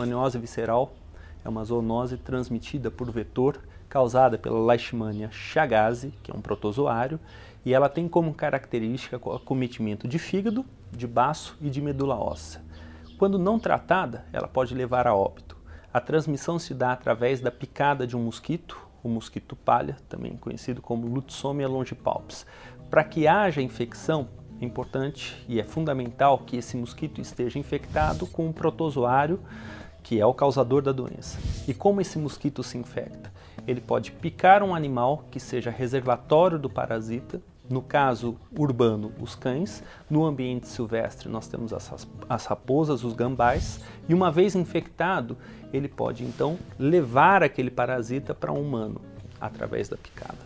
leishmaniose visceral é uma zoonose transmitida por vetor causada pela Leishmania chagas, que é um protozoário, e ela tem como característica o acometimento de fígado, de baço e de medula óssea. Quando não tratada, ela pode levar a óbito. A transmissão se dá através da picada de um mosquito, o mosquito palha, também conhecido como Lutzomia longipalpis. Para que haja infecção, é importante e é fundamental que esse mosquito esteja infectado com um protozoário, que é o causador da doença. E como esse mosquito se infecta? Ele pode picar um animal que seja reservatório do parasita, no caso urbano, os cães. No ambiente silvestre, nós temos as raposas, os gambás, e uma vez infectado, ele pode então levar aquele parasita para um humano, através da picada.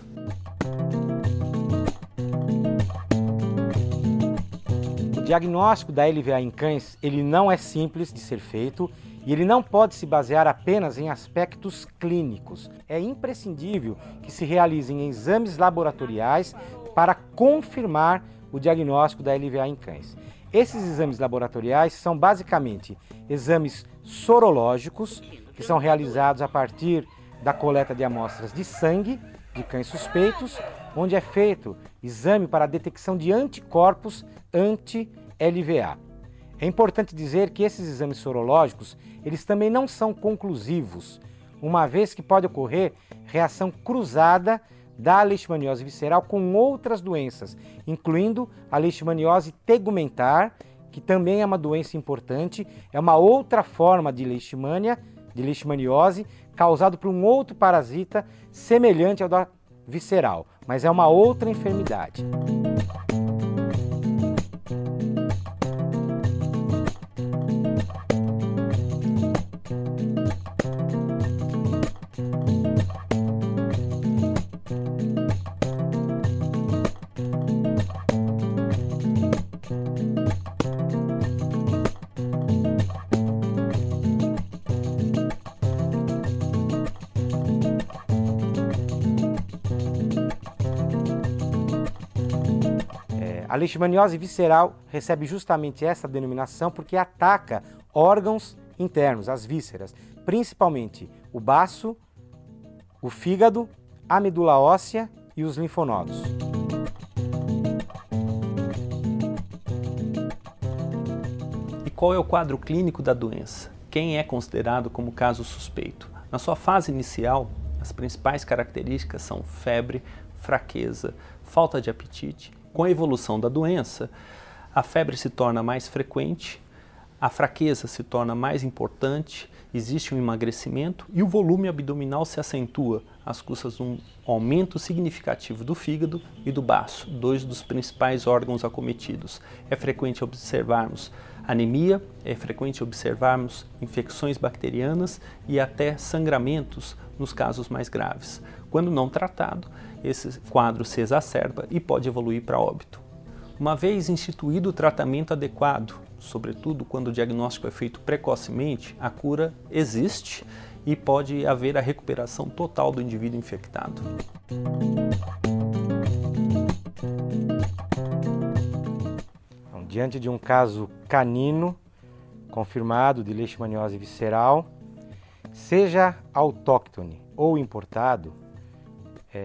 O diagnóstico da LVA em cães, ele não é simples de ser feito e ele não pode se basear apenas em aspectos clínicos. É imprescindível que se realizem exames laboratoriais para confirmar o diagnóstico da LVA em cães. Esses exames laboratoriais são basicamente exames sorológicos, que são realizados a partir da coleta de amostras de sangue de cães suspeitos, onde é feito exame para a detecção de anticorpos anti-LVA. É importante dizer que esses exames sorológicos, eles também não são conclusivos, uma vez que pode ocorrer reação cruzada da leishmaniose visceral com outras doenças, incluindo a leishmaniose tegumentar, que também é uma doença importante, é uma outra forma de leishmaniose, causado por um outro parasita semelhante ao da visceral, mas é uma outra enfermidade. A leishmaniose visceral recebe justamente essa denominação porque ataca órgãos internos, as vísceras, principalmente o baço, o fígado, a medula óssea e os linfonodos. E qual é o quadro clínico da doença? Quem é considerado como caso suspeito? Na sua fase inicial, as principais características são febre, fraqueza, falta de apetite. Com a evolução da doença, a febre se torna mais frequente, a fraqueza se torna mais importante, existe um emagrecimento e o volume abdominal se acentua, às custas de um aumento significativo do fígado e do baço, dois dos principais órgãos acometidos. É frequente observarmos anemia, é frequente observarmos infecções bacterianas e até sangramentos nos casos mais graves. Quando não tratado, esse quadro se exacerba e pode evoluir para óbito. Uma vez instituído o tratamento adequado, sobretudo quando o diagnóstico é feito precocemente, a cura existe e pode haver a recuperação total do indivíduo infectado. Então, diante de um caso canino confirmado de leishmaniose visceral, seja autóctone ou importado,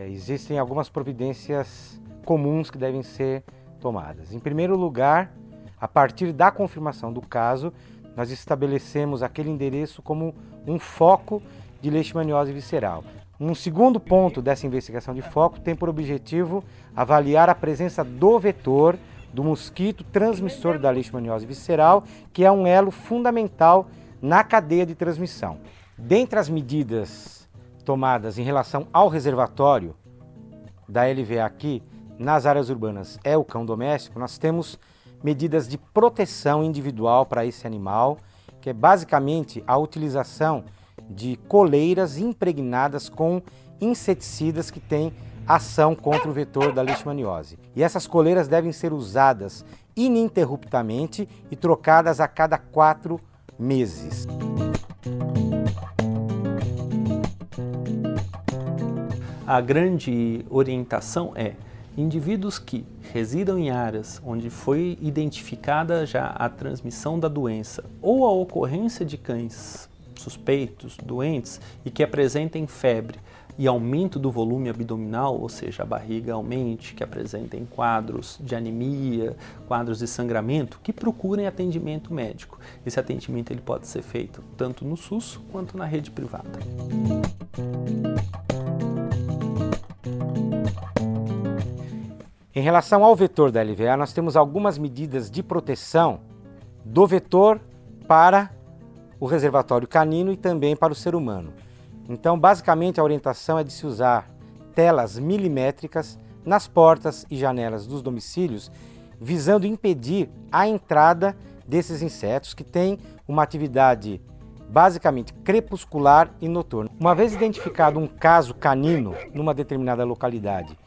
existem algumas providências comuns que devem ser tomadas. Em primeiro lugar, a partir da confirmação do caso, nós estabelecemos aquele endereço como um foco de leishmaniose visceral. Um segundo ponto dessa investigação de foco tem por objetivo avaliar a presença do vetor, do mosquito transmissor da leishmaniose visceral, que é um elo fundamental na cadeia de transmissão. Dentre as medidas tomadas em relação ao reservatório da LVA aqui, nas áreas urbanas, é o cão doméstico, nós temos medidas de proteção individual para esse animal, que é basicamente a utilização de coleiras impregnadas com inseticidas que têm ação contra o vetor da leishmaniose. E essas coleiras devem ser usadas ininterruptamente e trocadas a cada 4 meses. A grande orientação é indivíduos que residam em áreas onde foi identificada já a transmissão da doença ou a ocorrência de cães suspeitos, doentes e que apresentem febre e aumento do volume abdominal, ou seja, a barriga aumente, que apresentem quadros de anemia, quadros de sangramento, que procurem atendimento médico. Esse atendimento ele pode ser feito tanto no SUS quanto na rede privada. Em relação ao vetor da LVA, nós temos algumas medidas de proteção do vetor para o reservatório canino e também para o ser humano. Então, basicamente, a orientação é de se usar telas milimétricas nas portas e janelas dos domicílios, visando impedir a entrada desses insetos que têm uma atividade basicamente crepuscular e noturna. Uma vez identificado um caso canino numa determinada localidade,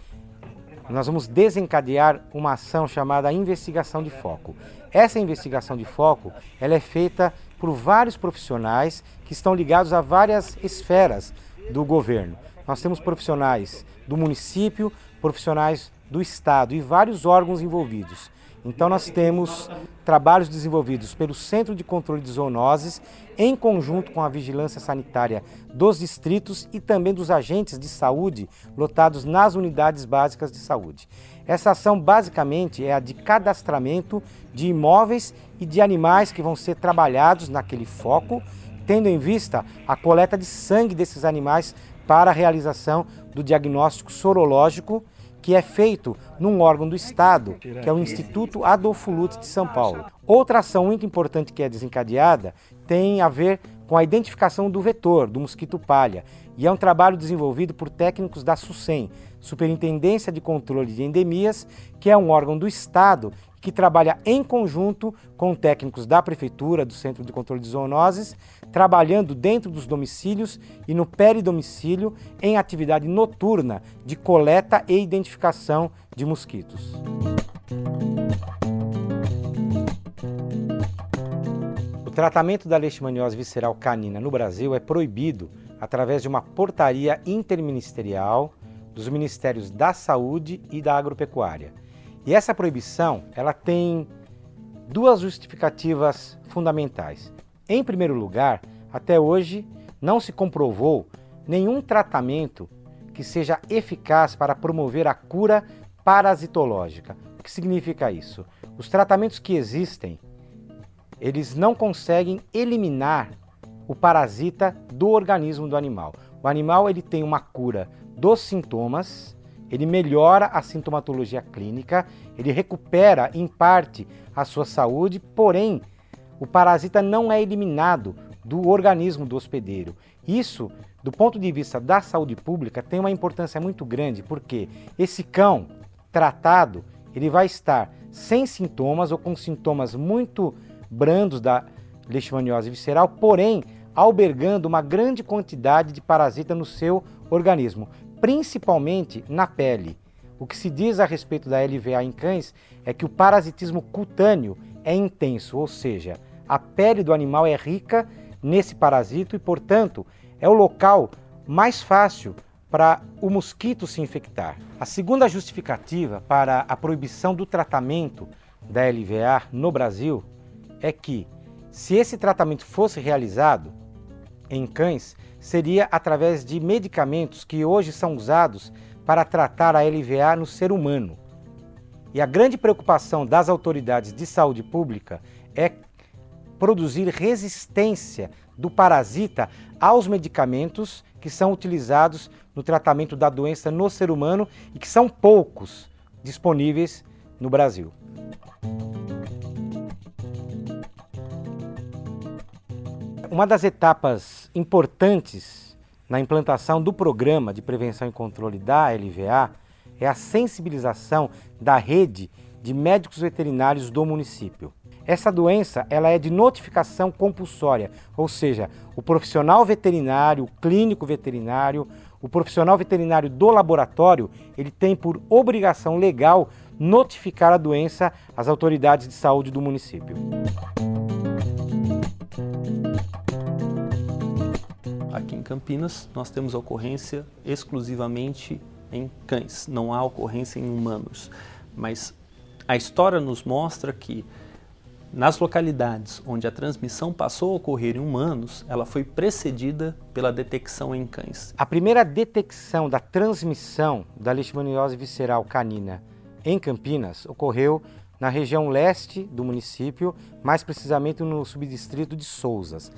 nós vamos desencadear uma ação chamada investigação de foco. Essa investigação de foco ela é feita por vários profissionais que estão ligados a várias esferas do governo. Nós temos profissionais do município, profissionais do estado e vários órgãos envolvidos. Então nós temos trabalhos desenvolvidos pelo Centro de Controle de Zoonoses em conjunto com a Vigilância Sanitária dos distritos e também dos agentes de saúde lotados nas unidades básicas de saúde. Essa ação basicamente é a de cadastramento de imóveis e de animais que vão ser trabalhados naquele foco, tendo em vista a coleta de sangue desses animais para a realização do diagnóstico sorológico, que é feito num órgão do Estado, que é o Instituto Adolfo Lutz de São Paulo. Outra ação muito importante que é desencadeada tem a ver com a identificação do vetor, do mosquito palha, e é um trabalho desenvolvido por técnicos da SUSEM, Superintendência de Controle de Endemias, que é um órgão do Estado que trabalha em conjunto com técnicos da Prefeitura, do Centro de Controle de Zoonoses, trabalhando dentro dos domicílios e no peridomicílio em atividade noturna de coleta e identificação de mosquitos. O tratamento da leishmaniose visceral canina no Brasil é proibido através de uma portaria interministerial dos Ministérios da Saúde e da Agropecuária. E essa proibição, ela tem duas justificativas fundamentais. Em primeiro lugar, até hoje não se comprovou nenhum tratamento que seja eficaz para promover a cura parasitológica. O que significa isso? Os tratamentos que existem, eles não conseguem eliminar o parasita do organismo do animal. O animal ele tem uma cura dos sintomas, ele melhora a sintomatologia clínica, ele recupera em parte a sua saúde, porém o parasita não é eliminado do organismo do hospedeiro. Isso, do ponto de vista da saúde pública, tem uma importância muito grande, porque esse cão tratado, ele vai estar sem sintomas ou com sintomas muito brandos da leishmaniose visceral, porém albergando uma grande quantidade de parasita no seu organismo, principalmente na pele. O que se diz a respeito da LVA em cães é que o parasitismo cutâneo é intenso, ou seja, a pele do animal é rica nesse parasito e, portanto, é o local mais fácil para o mosquito se infectar. A segunda justificativa para a proibição do tratamento da LVA no Brasil é que, se esse tratamento fosse realizado em cães, seria através de medicamentos que hoje são usados para tratar a LVA no ser humano. E a grande preocupação das autoridades de saúde pública é produzir resistência do parasita aos medicamentos que são utilizados no tratamento da doença no ser humano e que são poucos disponíveis no Brasil. Uma das etapas importantes na implantação do programa de prevenção e controle da LVA é a sensibilização da rede de médicos veterinários do município. Essa doença ela é de notificação compulsória, ou seja, o profissional veterinário, o clínico veterinário, o profissional veterinário do laboratório, ele tem por obrigação legal notificar a doença às autoridades de saúde do município. Aqui em Campinas, nós temos a ocorrência exclusivamente em cães, não há ocorrência em humanos. Mas a história nos mostra que Nas localidades onde a transmissão passou a ocorrer em humanos, ela foi precedida pela detecção em cães. A primeira detecção da transmissão da leishmaniose visceral canina em Campinas ocorreu na região leste do município, mais precisamente no subdistrito de Sousas.